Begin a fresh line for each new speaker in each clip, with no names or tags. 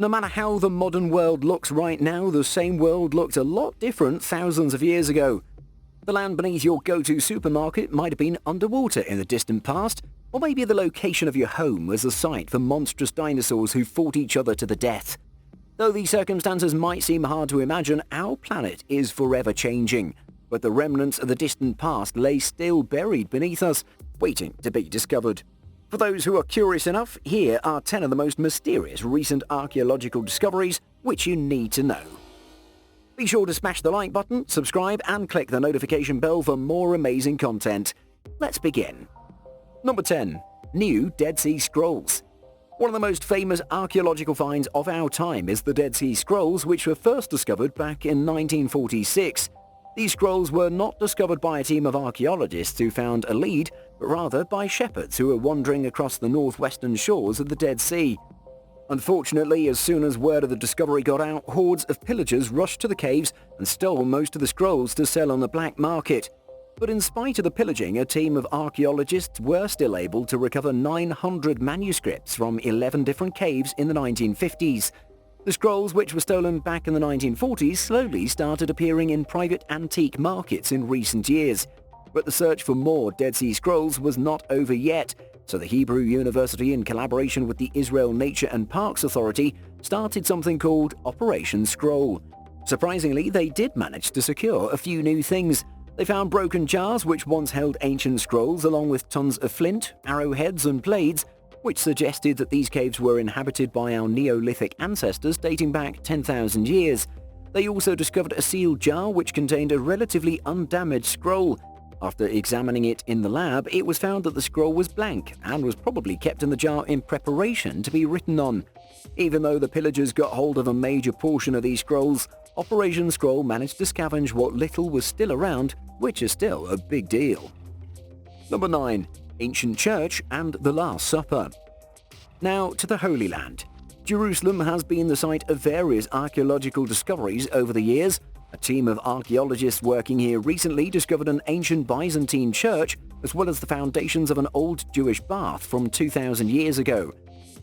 No matter how the modern world looks right now, the same world looked a lot different thousands of years ago. The land beneath your go-to supermarket might have been underwater in the distant past, or maybe the location of your home was a site for monstrous dinosaurs who fought each other to the death. Though these circumstances might seem hard to imagine, our planet is forever changing, but the remnants of the distant past lay still buried beneath us, waiting to be discovered. For those who are curious enough, here are 10 of the most mysterious recent archaeological discoveries which you need to know. Be sure to smash the like button, subscribe and click the notification bell for more amazing content. Let's begin. Number 10. New Dead Sea Scrolls. One of the most famous archaeological finds of our time is the Dead Sea Scrolls, which were first discovered back in 1946. These scrolls were not discovered by a team of archaeologists who found a lead, but rather by shepherds who were wandering across the northwestern shores of the Dead Sea. Unfortunately, as soon as word of the discovery got out, hordes of pillagers rushed to the caves and stole most of the scrolls to sell on the black market. But in spite of the pillaging, a team of archaeologists were still able to recover 900 manuscripts from 11 different caves in the 1950s. The scrolls, which were stolen back in the 1940s, slowly started appearing in private antique markets in recent years. But the search for more Dead Sea Scrolls was not over yet, so the Hebrew University, in collaboration with the Israel Nature and Parks Authority, started something called Operation Scroll. Surprisingly, they did manage to secure a few new things. They found broken jars which once held ancient scrolls, along with tons of flint, arrowheads and blades, which suggested that these caves were inhabited by our Neolithic ancestors dating back 10,000 years. They also discovered a sealed jar which contained a relatively undamaged scroll. After examining it in the lab, it was found that the scroll was blank and was probably kept in the jar in preparation to be written on. Even though the pillagers got hold of a major portion of these scrolls, Operation Scroll managed to scavenge what little was still around, which is still a big deal. Number 9. Ancient Church and the Last Supper. Now to the Holy Land. Jerusalem has been the site of various archaeological discoveries over the years. A team of archaeologists working here recently discovered an ancient Byzantine church, as well as the foundations of an old Jewish bath from 2,000 years ago.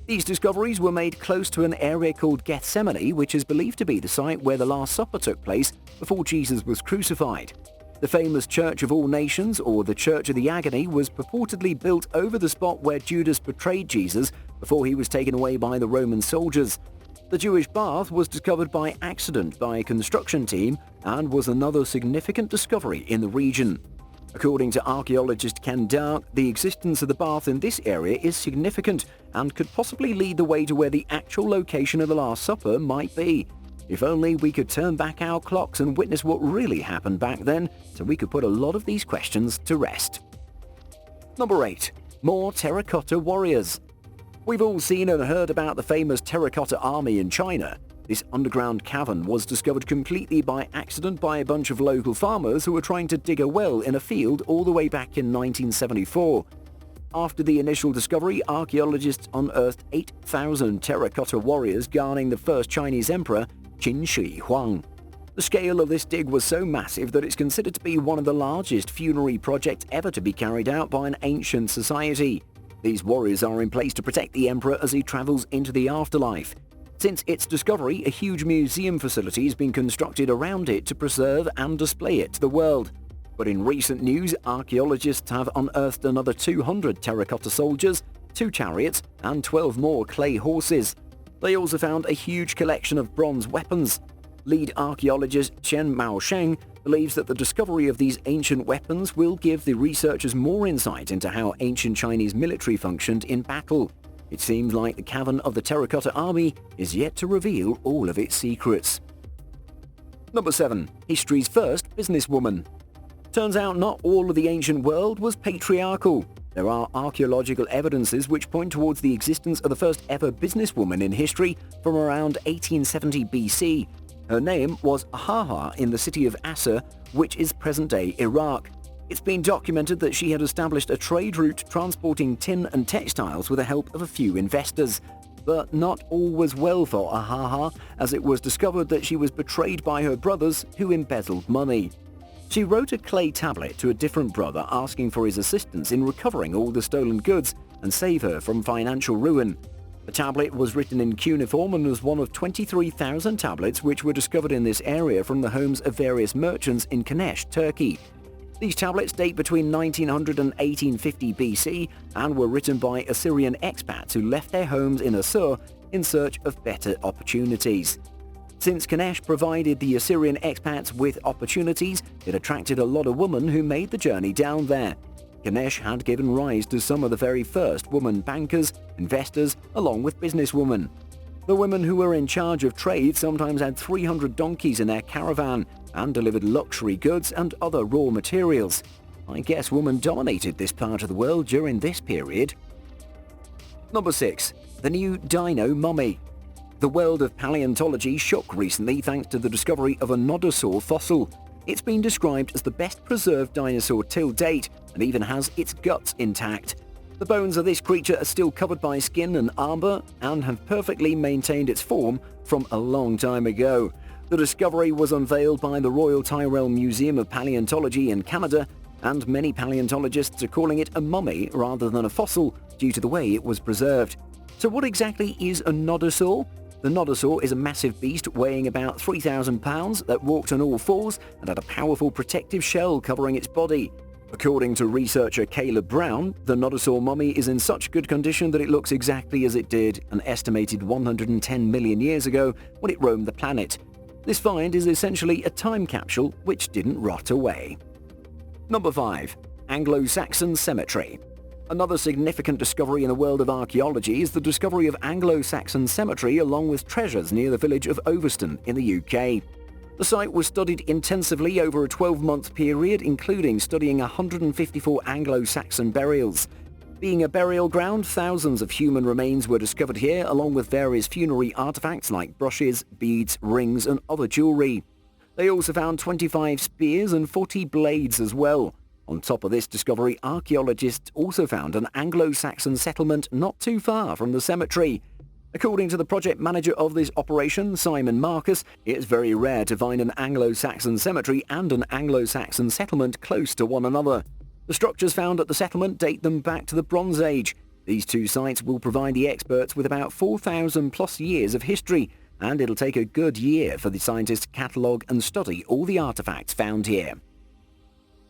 These discoveries were made close to an area called Gethsemane, which is believed to be the site where the Last Supper took place before Jesus was crucified. The famous Church of All Nations, or the Church of the Agony, was purportedly built over the spot where Judas betrayed Jesus before he was taken away by the Roman soldiers. The Jewish bath was discovered by accident by a construction team and was another significant discovery in the region. According to archaeologist Ken Dark, the existence of the bath in this area is significant and could possibly lead the way to where the actual location of the Last Supper might be. If only we could turn back our clocks and witness what really happened back then, so we could put a lot of these questions to rest. Number 8. More terracotta warriors. We've all seen and heard about the famous Terracotta army in China. This underground cavern was discovered completely by accident by a bunch of local farmers who were trying to dig a well in a field all the way back in 1974. After the initial discovery, archaeologists unearthed 8,000 terracotta warriors guarding the first Chinese emperor, Qin Shi Huang. The scale of this dig was so massive that it's considered to be one of the largest funerary projects ever to be carried out by an ancient society. These warriors are in place to protect the emperor as he travels into the afterlife. Since its discovery, a huge museum facility has been constructed around it to preserve and display it to the world. But in recent news, archaeologists have unearthed another 200 terracotta soldiers, 2 chariots, and 12 more clay horses. They also found a huge collection of bronze weapons. Lead archaeologist Chen Maosheng believes that the discovery of these ancient weapons will give the researchers more insight into how ancient Chinese military functioned in battle. It seems like the cavern of the Terracotta Army is yet to reveal all of its secrets. Number 7. History's first businesswoman. Turns out not all of the ancient world was patriarchal. There are archaeological evidences which point towards the existence of the first ever businesswoman in history from around 1870 BC. Her name was Ahaha in the city of Assur, which is present-day Iraq. It's been documented that she had established a trade route transporting tin and textiles with the help of a few investors. But not all was well for Ahaha, as it was discovered that she was betrayed by her brothers who embezzled money. She wrote a clay tablet to a different brother asking for his assistance in recovering all the stolen goods and save her from financial ruin. The tablet was written in cuneiform and was one of 23,000 tablets which were discovered in this area from the homes of various merchants in Kanesh, Turkey. These tablets date between 1900 and 1850 BC and were written by Assyrian expats who left their homes in Assur in search of better opportunities. Since Kanesh provided the Assyrian expats with opportunities, it attracted a lot of women who made the journey down there. Kanesh had given rise to some of the very first women bankers, investors, along with businesswomen. The women who were in charge of trade sometimes had 300 donkeys in their caravan and delivered luxury goods and other raw materials. I guess women dominated this part of the world during this period. Number 6. The new dino mummy. The world of paleontology shook recently thanks to the discovery of a nodosaur fossil. It's been described as the best preserved dinosaur till date and even has its guts intact. The bones of this creature are still covered by skin and armor and have perfectly maintained its form from a long time ago. The discovery was unveiled by the Royal Tyrrell Museum of Paleontology in Canada, and many paleontologists are calling it a mummy rather than a fossil due to the way it was preserved. So what exactly is a nodosaur? The nodosaur is a massive beast weighing about 3,000 pounds that walked on all fours and had a powerful protective shell covering its body. According to researcher Caleb Brown, the nodosaur mummy is in such good condition that it looks exactly as it did an estimated 110 million years ago when it roamed the planet. This find is essentially a time capsule which didn't rot away. Number 5. Anglo Saxon Cemetery. Another significant discovery in the world of archaeology is the discovery of Anglo Saxon cemetery along with treasures near the village of Overston in the UK. The site was studied intensively over a 12-month period, including studying 154 Anglo-Saxon burials. Being a burial ground, thousands of human remains were discovered here, along with various funerary artifacts like brushes, beads, rings and other jewelry. They also found 25 spears and 40 blades as well. On top of this discovery, archaeologists also found an Anglo-Saxon settlement not too far from the cemetery. According to the project manager of this operation, Simon Marcus, it is very rare to find an Anglo-Saxon cemetery and an Anglo-Saxon settlement close to one another. The structures found at the settlement date them back to the Bronze Age. These two sites will provide the experts with about 4,000 plus years of history, and it'll take a good year for the scientists to catalogue and study all the artifacts found here.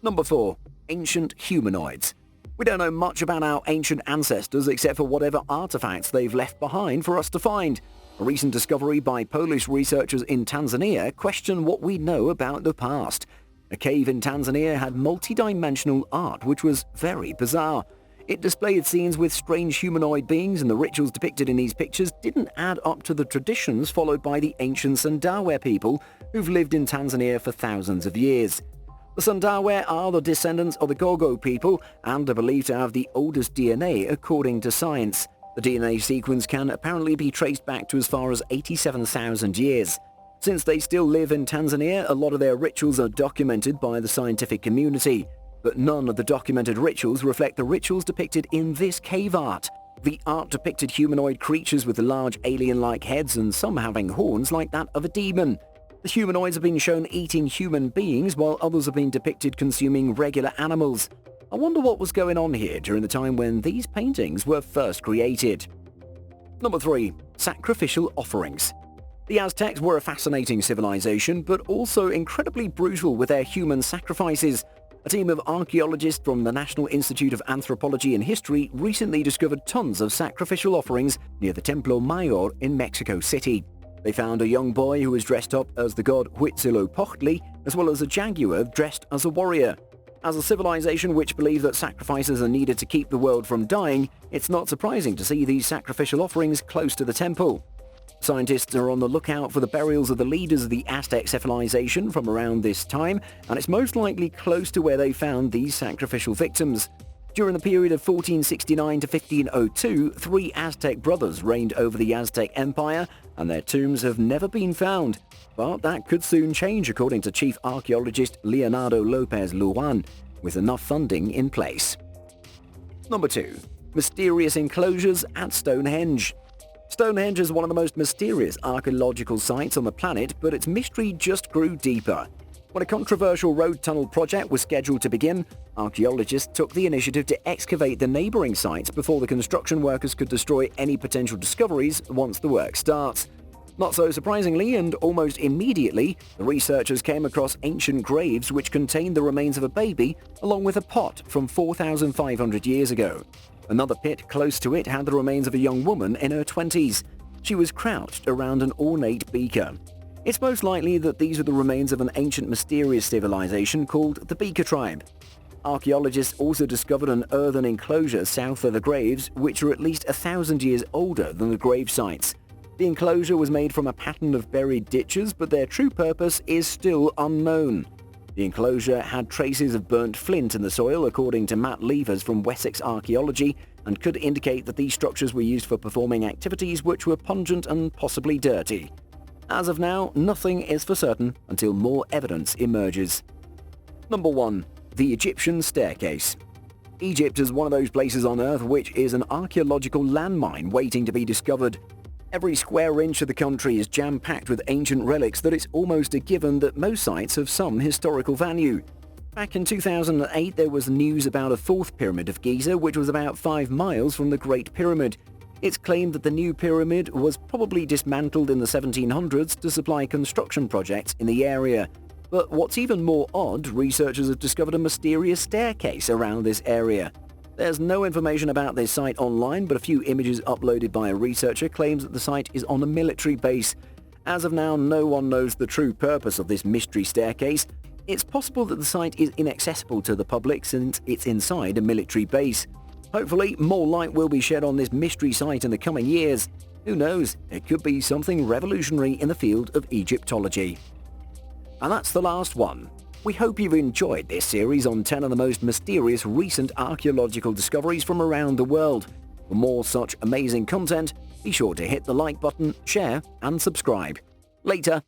Number 4. Ancient humanoids. We don't know much about our ancient ancestors except for whatever artifacts they've left behind for us to find. A recent discovery by Polish researchers in Tanzania questioned what we know about the past. A cave in Tanzania had multi-dimensional art which was very bizarre. It displayed scenes with strange humanoid beings, and the rituals depicted in these pictures didn't add up to the traditions followed by the ancient Sandawe people who've lived in Tanzania for thousands of years. The Sandawe are the descendants of the Gogo people and are believed to have the oldest DNA according to science. The DNA sequence can apparently be traced back to as far as 87,000 years. Since they still live in Tanzania, a lot of their rituals are documented by the scientific community. But none of the documented rituals reflect the rituals depicted in this cave art. The art depicted humanoid creatures with large alien-like heads and some having horns like that of a demon. The humanoids have been shown eating human beings while others have been depicted consuming regular animals. I wonder what was going on here during the time when these paintings were first created. Number 3. Sacrificial offerings. The Aztecs were a fascinating civilization, but also incredibly brutal with their human sacrifices. A team of archaeologists from the National Institute of Anthropology and History recently discovered tons of sacrificial offerings near the Templo Mayor in Mexico City. They found a young boy who was dressed up as the god Huitzilopochtli, as well as a jaguar dressed as a warrior. As a civilization which believe that sacrifices are needed to keep the world from dying, it's not surprising to see these sacrificial offerings close to the temple. Scientists are on the lookout for the burials of the leaders of the Aztec civilization from around this time, and it's most likely close to where they found these sacrificial victims. During the period of 1469 to 1502, 3 Aztec brothers reigned over the Aztec Empire, and their tombs have never been found. But that could soon change, according to Chief Archaeologist Leonardo Lopez Lujan, with enough funding in place. Number 2. Mysterious enclosures at Stonehenge. Stonehenge is one of the most mysterious archaeological sites on the planet, but its mystery just grew deeper. When a controversial road tunnel project was scheduled to begin, archaeologists took the initiative to excavate the neighboring sites before the construction workers could destroy any potential discoveries once the work starts. Not so surprisingly, and almost immediately, the researchers came across ancient graves which contained the remains of a baby along with a pot from 4,500 years ago. Another pit close to it had the remains of a young woman in her 20s. She was crouched around an ornate beaker. It's most likely that these are the remains of an ancient mysterious civilization called the Beaker tribe. Archaeologists also discovered an earthen enclosure south of the graves which are at least 1,000 years older than the grave sites. The enclosure was made from a pattern of buried ditches, but their true purpose is still unknown. The enclosure had traces of burnt flint in the soil according to Matt Levers from Wessex Archaeology, and could indicate that these structures were used for performing activities which were pungent and possibly dirty. As of now, nothing is for certain until more evidence emerges. Number 1. The Egyptian Staircase. Egypt is one of those places on Earth which is an archaeological landmine waiting to be discovered. Every square inch of the country is jam-packed with ancient relics that it's almost a given that most sites have some historical value. Back in 2008, there was news about a fourth pyramid of Giza which was about 5 miles from the Great Pyramid. It's claimed that the new pyramid was probably dismantled in the 1700s to supply construction projects in the area. But what's even more odd, researchers have discovered a mysterious staircase around this area. There's no information about this site online, but a few images uploaded by a researcher claims that the site is on a military base. As of now, no one knows the true purpose of this mystery staircase. It's possible that the site is inaccessible to the public since it's inside a military base. Hopefully, more light will be shed on this mystery site in the coming years. Who knows, it could be something revolutionary in the field of Egyptology. And that's the last one. We hope you've enjoyed this series on 10 of the most mysterious recent archaeological discoveries from around the world. For more such amazing content, be sure to hit the like button, share, and subscribe. Later.